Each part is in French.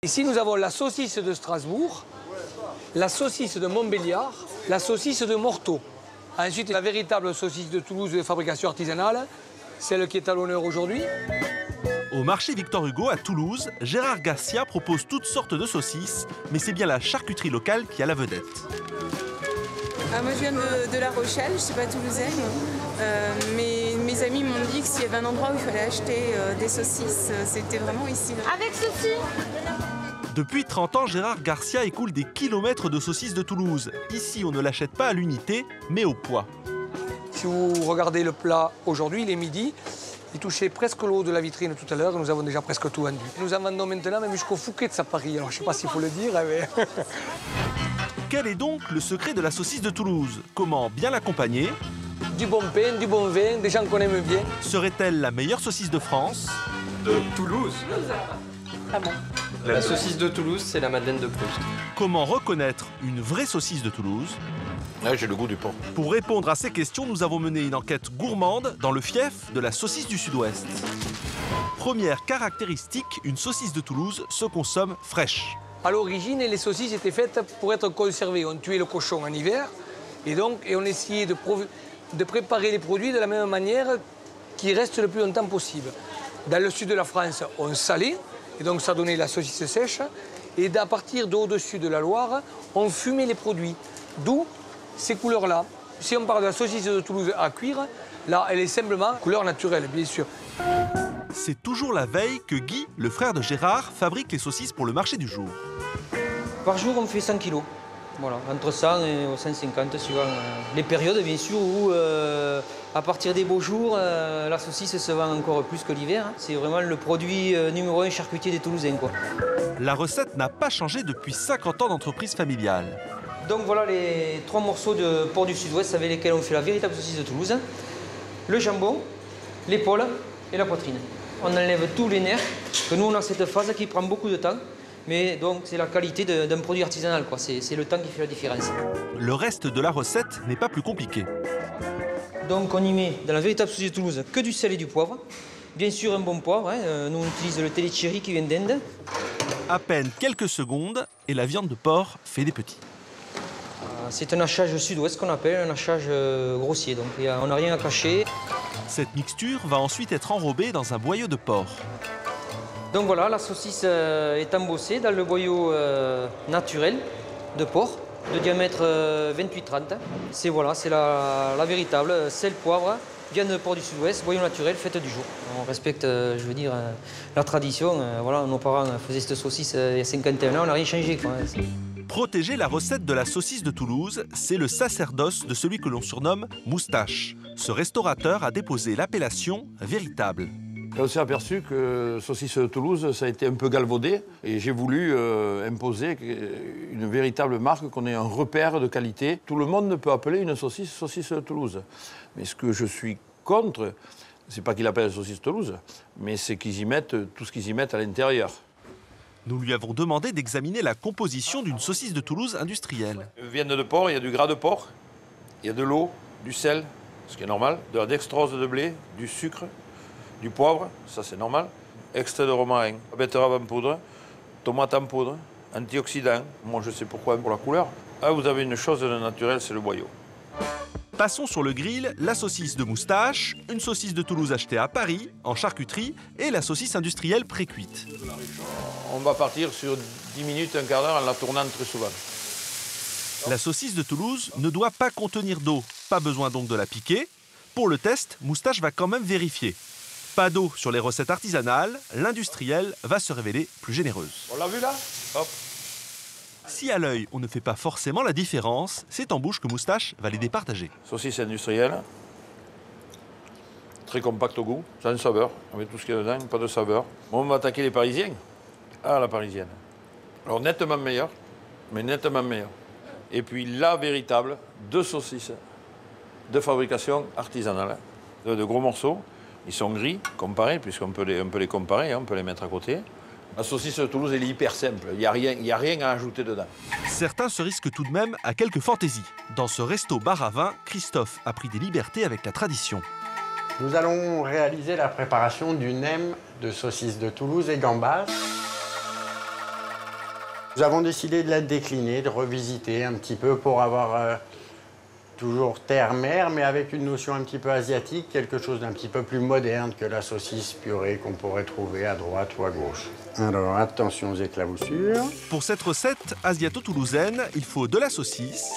Ici, nous avons la saucisse de Strasbourg, la saucisse de Montbéliard, la saucisse de Morteau. Ensuite, la véritable saucisse de Toulouse de fabrication artisanale, celle qui est à l'honneur aujourd'hui. Au marché Victor Hugo à Toulouse, Gérard Garcia propose toutes sortes de saucisses, mais c'est bien la charcuterie locale qui a la vedette. Moi je viens de La Rochelle, je ne suis pas toulousaine, mais mes amis m'ont dit que s'il y avait un endroit où il fallait acheter des saucisses, c'était vraiment ici. Avec ceci. Depuis 30 ans, Gérard Garcia écoule des kilomètres de saucisses de Toulouse. Ici, on ne l'achète pas à l'unité, mais au poids. Si vous regardez le plat aujourd'hui, il est midi. Il touchait presque le haut de la vitrine tout à l'heure et nous avons déjà presque tout vendu. Nous en vendons maintenant même jusqu'au Fouquet de Sapari. Alors je ne sais pas s'il faut le dire, mais... Quel est donc le secret de la saucisse de Toulouse? Comment bien l'accompagner? Du bon pain, du bon vin, des gens qu'on aime bien. Serait-elle la meilleure saucisse de France? De Toulouse. Ah bon? La saucisse de Toulouse, c'est la Madeleine de Proust. Comment reconnaître une vraie saucisse de Toulouse? Là, j'ai le goût du porc. Pour répondre à ces questions, nous avons mené une enquête gourmande dans le fief de la saucisse du Sud-Ouest. Première caractéristique, une saucisse de Toulouse se consomme fraîche. À l'origine, les saucisses étaient faites pour être conservées. On tuait le cochon en hiver et on essayait de préparer les produits de la même manière qu'ils restent le plus longtemps possible. Dans le sud de la France, on salait et donc ça donnait la saucisse sèche. Et à partir d'au-dessus de la Loire, on fumait les produits. D'où ces couleurs-là. Si on parle de la saucisse de Toulouse à cuire, là, elle est simplement couleur naturelle, bien sûr. C'est toujours la veille que Guy, le frère de Gérard, fabrique les saucisses pour le marché du jour. Par jour, on fait 100 kilos. Voilà, entre 100 et 150, suivant les périodes, bien sûr, où à partir des beaux jours, la saucisse se vend encore plus que l'hiver. C'est vraiment le produit numéro 1 charcutier des Toulousains, quoi. La recette n'a pas changé depuis 50 ans d'entreprise familiale. Donc voilà les 3 morceaux de porc du Sud-Ouest avec lesquels on fait la véritable saucisse de Toulouse. Le jambon, l'épaule et la poitrine. On enlève tous les nerfs, que nous on a cette phase qui prend beaucoup de temps. Mais donc c'est la qualité d'un produit artisanal, quoi. C'est le temps qui fait la différence. Le reste de la recette n'est pas plus compliqué. Donc on y met dans la véritable saucisse de Toulouse que du sel et du poivre. Bien sûr un bon poivre, hein. Nous on utilise le Téléchéri qui vient d'Inde. À peine quelques secondes et la viande de porc fait des petits. C'est un hachage sud-ouest qu'on appelle un hachage grossier, donc on n'a rien à cacher. Cette mixture va ensuite être enrobée dans un boyau de porc. Donc voilà, la saucisse est embossée dans le boyau naturel de porc, de diamètre 28-30. C'est la véritable, sel, poivre, viande de porc du Sud-Ouest, boyau naturel, fête du jour. On respecte, je veux dire, la tradition. Voilà, nos parents faisaient cette saucisse il y a 51 ans, on n'a rien changé, quoi. Protéger la recette de la saucisse de Toulouse, c'est le sacerdoce de celui que l'on surnomme Moustache. Ce restaurateur a déposé l'appellation véritable. On s'est aperçu que saucisse de Toulouse, ça a été un peu galvaudé. Et j'ai voulu imposer une véritable marque, qu'on ait un repère de qualité. Tout le monde ne peut appeler une saucisse de Toulouse. Mais ce que je suis contre, c'est pas qu'ils appellent saucisse de Toulouse, mais c'est qu'ils y mettent tout ce qu'ils y mettent à l'intérieur. Nous lui avons demandé d'examiner la composition d'une saucisse de Toulouse industrielle. Viande de porc, il y a du gras de porc, il y a de l'eau, du sel, ce qui est normal, de la dextrose de blé, du sucre, du poivre, ça c'est normal, extrait de romarin, betterave en poudre, tomate en poudre, antioxydants, moi je sais pourquoi, pour la couleur. Ah, vous avez une chose de naturel, c'est le boyau. Passons sur le grill la saucisse de Moustache, une saucisse de Toulouse achetée à Paris, en charcuterie, et la saucisse industrielle pré-cuite. On va partir sur 10 minutes, un quart d'heure en la tournant très souvent. La saucisse de Toulouse ne doit pas contenir d'eau, pas besoin donc de la piquer. Pour le test, Moustache va quand même vérifier. Pas d'eau sur les recettes artisanales, l'industrielle va se révéler plus généreuse. On l'a vu là? Hop. Si à l'œil, on ne fait pas forcément la différence, c'est en bouche que Moustache va les départager. Saucisse industrielle, très compacte au goût, sans saveur, avec tout ce qu'il y a dedans, pas de saveur. Bon, on va attaquer les Parisiens. Ah, la parisienne. Alors nettement meilleure, mais nettement meilleure. Et puis la véritable, 2 saucisses de fabrication artisanale, de gros morceaux. Ils sont gris, comparés, puisqu'on peut les comparer, hein, on peut les mettre à côté. La saucisse de Toulouse, elle est hyper simple. Il n'y a rien à ajouter dedans. Certains se risquent tout de même à quelques fantaisies. Dans ce resto bar à vin, Christophe a pris des libertés avec la tradition. Nous allons réaliser la préparation du nem de saucisse de Toulouse et gambas. Nous avons décidé de la décliner, de revisiter un petit peu pour avoir toujours terre-mer, mais avec une notion un petit peu asiatique, quelque chose d'un petit peu plus moderne que la saucisse purée qu'on pourrait trouver à droite ou à gauche. Alors attention aux éclaboussures. Pour cette recette asiato-toulousaine, il faut de la saucisse,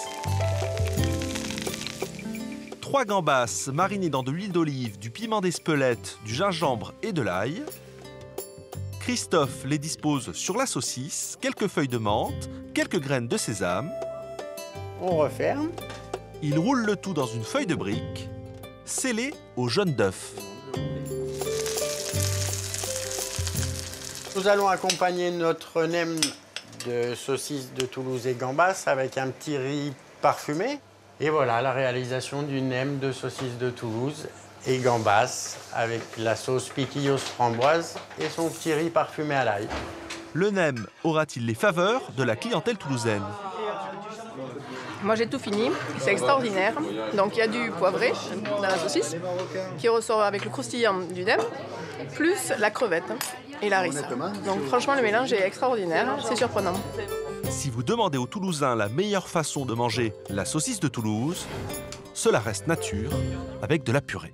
3 gambas marinées dans de l'huile d'olive, du piment d'Espelette, du gingembre et de l'ail. Christophe les dispose sur la saucisse, quelques feuilles de menthe, quelques graines de sésame. On referme. Il roule le tout dans une feuille de brique, scellée au jaune d'œuf. Nous allons accompagner notre nem de saucisse de Toulouse et gambas avec un petit riz parfumé. Et voilà la réalisation du nem de saucisse de Toulouse et gambas avec la sauce piquillos framboise et son petit riz parfumé à l'ail. Le nem aura-t-il les faveurs de la clientèle toulousaine? Moi j'ai tout fini, c'est extraordinaire. Donc il y a du poivré dans la saucisse qui ressort avec le croustillant du nem, plus la crevette et la rice. Donc franchement le mélange est extraordinaire, c'est surprenant. Si vous demandez aux Toulousains la meilleure façon de manger la saucisse de Toulouse, cela reste nature avec de la purée.